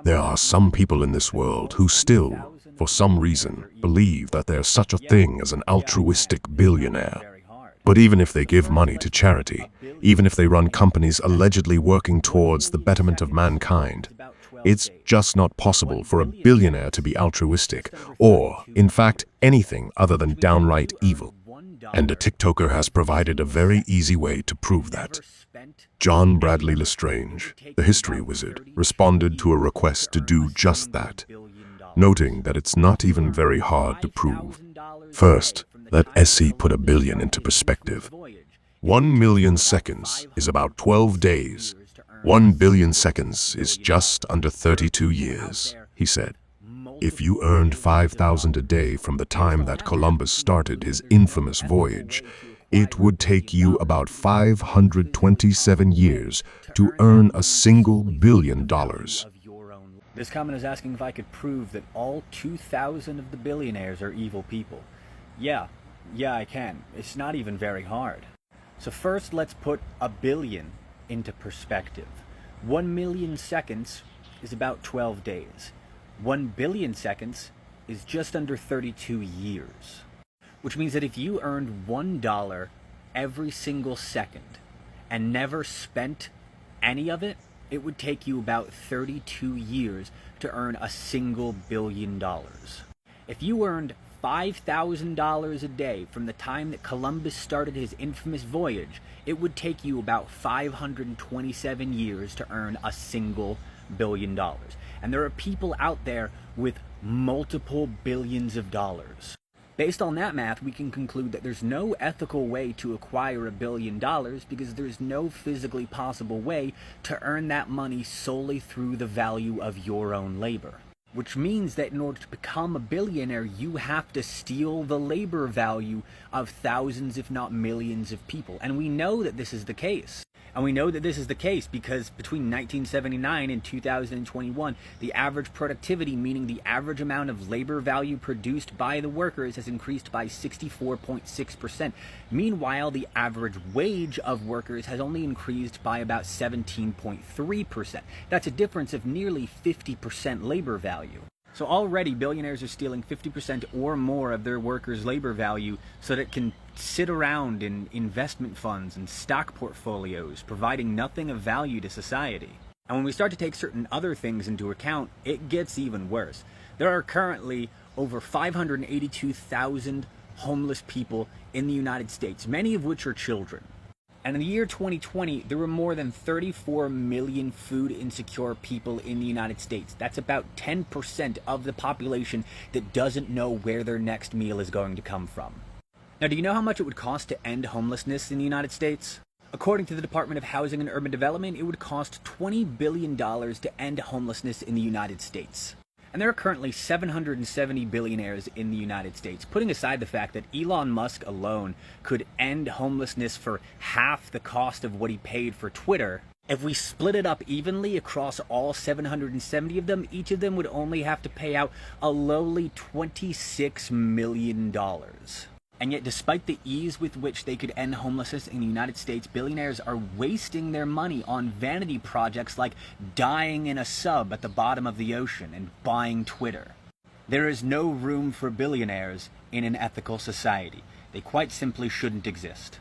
There are some people in this world who still, for some reason, believe that there's such a thing as an altruistic billionaire. But even if they give money to charity, even if they run companies allegedly working towards the betterment of mankind, it's just not possible for a billionaire to be altruistic or, in fact, anything other than downright evil. And a TikToker has provided a very easy way to prove that. John Bradley-Lestrange, the history wizard, responded to a request to do just that, noting that it's not even very hard to prove. First, let SC put a billion into perspective. 1 million seconds is about 12 days. 1 billion seconds is just under 32 years, he said. If you earned 5,000 a day from the time that Columbus started his infamous voyage, it would take you about 527 years to earn a single $1 billion. This comment is asking if I could prove that all 2,000 of the billionaires are evil people. Yeah, I can. It's not even very hard. So first, let's put a billion into perspective. 1 million seconds is about 12 days. 1 billion seconds is just under 32 years. Which means that if you earned $1 every single second and never spent any of it, it would take you about 32 years to earn a single $1 billion. If you earned $5,000 a day from the time that Columbus started his infamous voyage, it would take you about 527 years to earn a single $1 billion. And there are people out there with multiple billions of dollars. Based on that math, we can conclude that there's no ethical way to acquire $1 billion because there's no physically possible way to earn that money solely through the value of your own labor. Which means that in order to become a billionaire, you have to steal the labor value of thousands, if not millions of people. And we know that this is the case. And we know that this is the case because between 1979 and 2021, the average productivity, meaning the average amount of labor value produced by the workers, has increased by 64.6%. Meanwhile, the average wage of workers has only increased by about 17.3%. That's a difference of nearly 50% labor value. So already billionaires are stealing 50% or more of their workers' labor value so that it can sit around in investment funds and stock portfolios, providing nothing of value to society. And when we start to take certain other things into account, it gets even worse. There are currently over 582,000 homeless people in the United States, many of which are children. And in the year 2020, there were more than 34 million food insecure people in the United States. That's about 10% of the population that doesn't know where their next meal is going to come from. Now, do you know how much it would cost to end homelessness in the United States? According to the Department of Housing and Urban Development, it would cost $20 billion to end homelessness in the United States. And there are currently 770 billionaires in the United States, putting aside the fact that Elon Musk alone could end homelessness for half the cost of what he paid for Twitter. If we split it up evenly across all 770 of them, each of them would only have to pay out a lowly $26 million. And yet, despite the ease with which they could end homelessness in the United States, billionaires are wasting their money on vanity projects like dying in a sub at the bottom of the ocean and buying Twitter. There is no room for billionaires in an ethical society. They quite simply shouldn't exist.